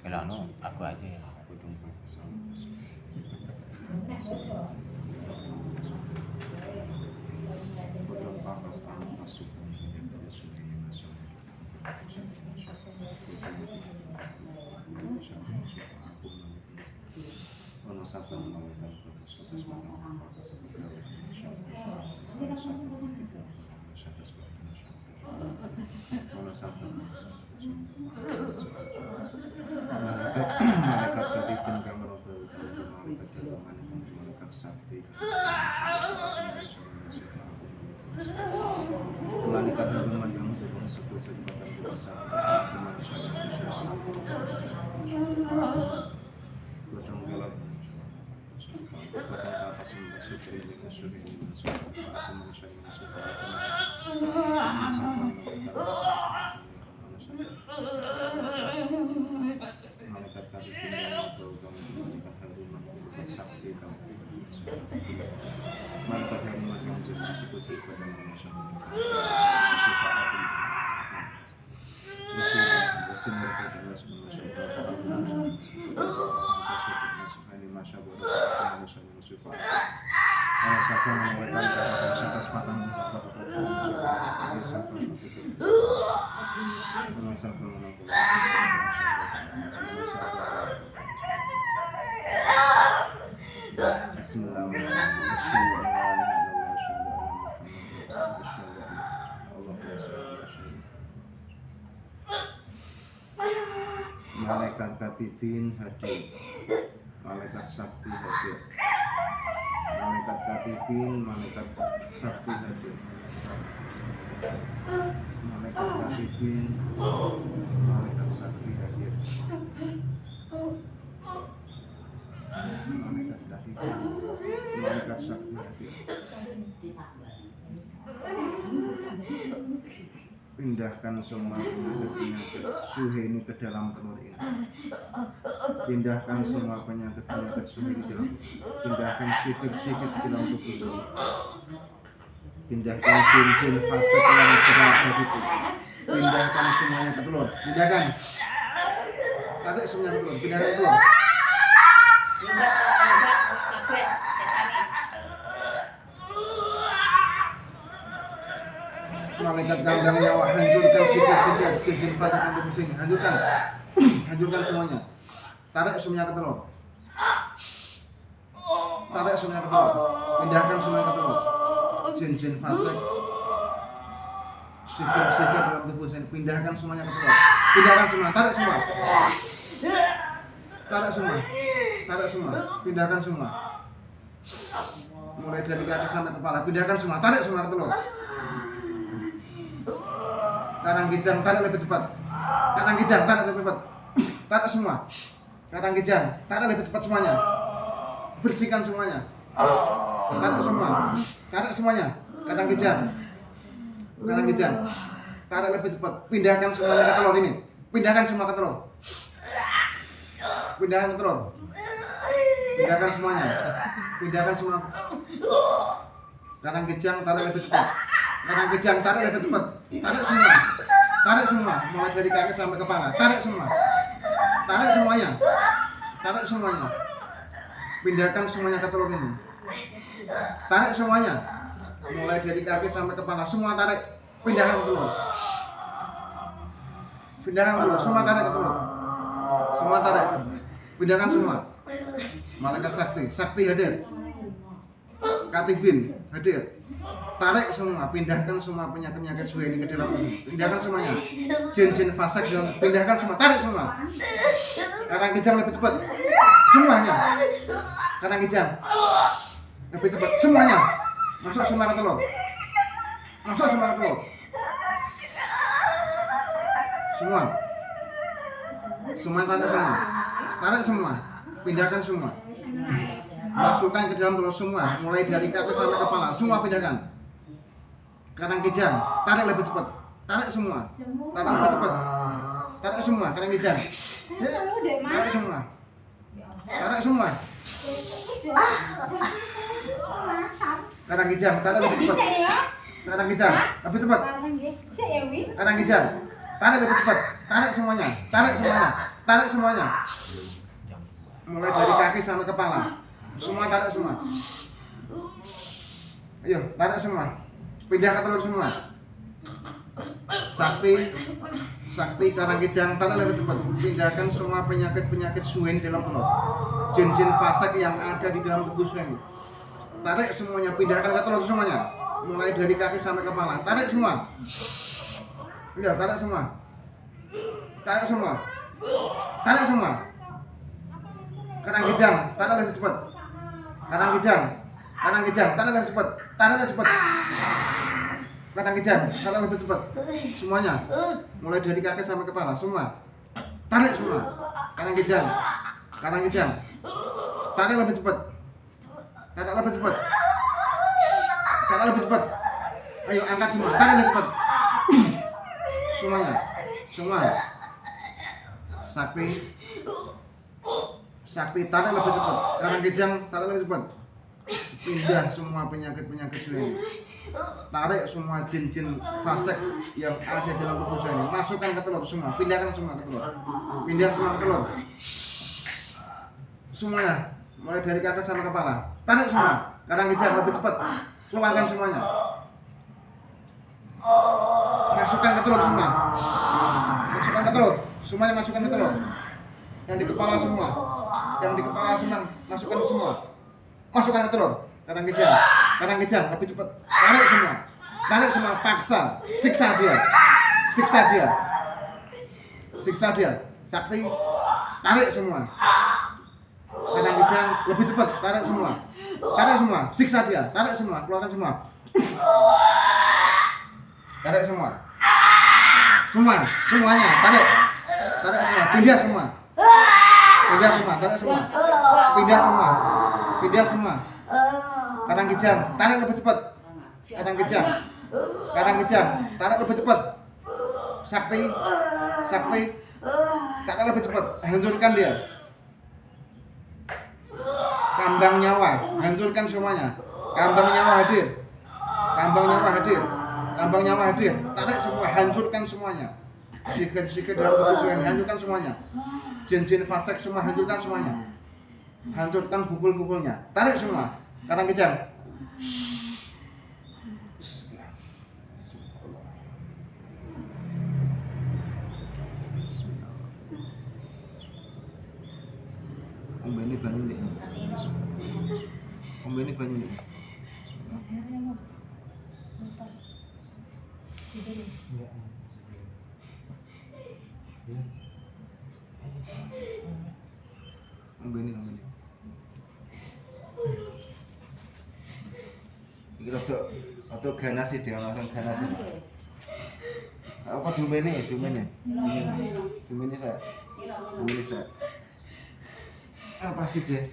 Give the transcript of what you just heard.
Kalau anu aku aja ya. Malaikat katibin hadir, malaikat sakti hadir, malaikat katibin, malaikat sakti hadir, malaikat katibin, malaikat sakti hadir, malaikat katibin, malaikat sakti hadir. Pindahkan semua penyakit Suheni ke dalam telur ini. Pindahkan semua penyakit Suheni ke dalam. Pindahkan sikit-sikit ke dalam tubuh ini. Pindahkan jin-jin fasik yang berada itu. Pindahkan semuanya ke telur. Pindahkan. Tarik semuanya ke telur. Pindahkan ke telur. Malaikat gandang nyawa, hancurkan sikit-sikit jin fasik yang tubuh sini. Hancurkan. Hancurkan semuanya. Tarik semuanya ke telur. Tarik semuanya ke telur. Pindahkan semuanya ke telur. Jin-jin fasik, sikit-sikit dalam tubuh sini. Pindahkan semuanya ke telur. Pindahkan semua. Tarik semua. Tarik semua. Tarik semua. Pindahkan semua. Mulai dari kaki sampai kepala. Pindahkan semua. Tarik semua ke telur. Karang kijang, tarik lebih cepat. Karang kijang, tarik lebih cepat. Tarik semua. Karang kijang, tarik lebih cepat semuanya. Bersihkan semuanya. Tarik semua. Tarik semuanya. Karang kijang. Karang kijang. Tarik lebih cepat. Pindahkan semuanya ke telur ini. Pindahkan semua ke telur. Pindahkan ke telur. Pindahkan semuanya. Pindahkan semua. Karang kijang, tarik lebih cepat. Karang kijang, tarik lebih cepat. Tarik semua. Tarik semua. Mulai dari kaki sampai kepala. Tarik semua. Tarik semuanya. Tarik semuanya. Pindahkan semuanya ke telur ini. Tarik semuanya. Mulai dari kaki sampai kepala. Semua tarik. Pindahkan ke telur. Pindahkan ke telur. Semua tarik ke telur. Semua tarik. Pindahkan semua. Malaikat sakti. Sakti hadir. Katibin hadir. Tarik semua, pindahkan semua penyakit-penyakit Suheni ke dalam tubuh. Pindahkan semuanya. Jin-jin fasik dalam, pindahkan semua, tarik semua. Karang kijang lebih cepat. Semuanya. Karang kijang lebih cepat. Semuanya. Masuk semua ke telur. Masuk semua ke telur. Semua. Semua tarik semua. Tarik semua. Pindahkan semua. Masukkan ke dalam telur semua, mulai dari kaki sampai kepala, semua pindahkan. Karang kijang, tarik lebih cepat. tarik semua. Tarik lebih cepat. Tarik semua, Kang Kijang. Tarik semua. Tarik semua. Kang Kijang, tarik lebih cepat. Kang Kijang, lebih cepat. Kang Kijang, tarik lebih cepat. Tarik semuanya. Tarik semuanya. Tarik semuanya. Mulai dari kaki sampai kepala. Semua tarik semua. Ayo, tarik semua. Pindah ke telur semua. Sakti Kang Kijang, tarik lebih cepat. Pindahkan semua penyakit Suen dalam telur. Jin-jin fasik yang ada di dalam tubuh Suen. Tarik semuanya, pindahkan ke telur semuanya. Mulai dari kaki sampai kepala. Tarik semua. Iya, tarik semua. Tarik semua. Tarik semua. Kang Kijang, tarik lebih cepat. Kang Kijang, tarik lebih cepat. Tarik lebih cepat. Kang Kijang, tarik lebih cepat. Semuanya. Mulai dari kaki sampai kepala, semua. Tarik semua. Kang Kijang, tarik lebih cepat. Tarik lebih cepat. Tarik lebih cepat. Ayo angkat semua. Tarik lebih cepat. Semuanya. Semua. Sakti tarik lebih cepat. Kang Kijang, tarik lebih cepat. Pindah semua penyakit Suen. Tarik semua jin-jin fasik yang ada dalam tubuh Suen. Masukkan ke telur semua. Pindahkan semua ke telur. Pindah semua ke telur. Semuanya. Mulai dari kaki sampai kepala. Tarik semua. Kang Kijang lebih cepat. Keluarkan semuanya. Masukkan ke telur semua. Masukkan ke telur. Semuanya masukkan ke telur. Yang di kepala semua. Yang di kepala senang. Masukkan semua. Masukkan ke telur. Kang Kijang lebih cepat. Tarik semua. Tarik semua. Paksa. Siksa dia. Sakti. Tarik semua. Kang Kijang lebih cepat. Tarik semua. Siksa dia. Tarik semua. Keluarkan semua. Tarik semua. Semuanya. Tarik semua. Pindah semua. Tarik semua. Pindah semua. Kang Kijang, tarik lebih cepat. Kang Kijang, tarik lebih cepat. Sakti, tarik lebih cepat. Hancurkan dia. Kambang nyawa, hancurkan semuanya. Kambang nyawa hadir. Tarik semua, hancurkan semuanya. Sikir dalam tubuh Suen, hancurkan semuanya. Jin-jin fasik semua, hancurkan semuanya. Hancurkan pukul-pukulnya. Tarik semua. Kang Kijang. Ombeni banyu nih. Ombeni. Iki rada ganas sih, langsung ganas. Apa dumene? Dumene saya. Pasti deh.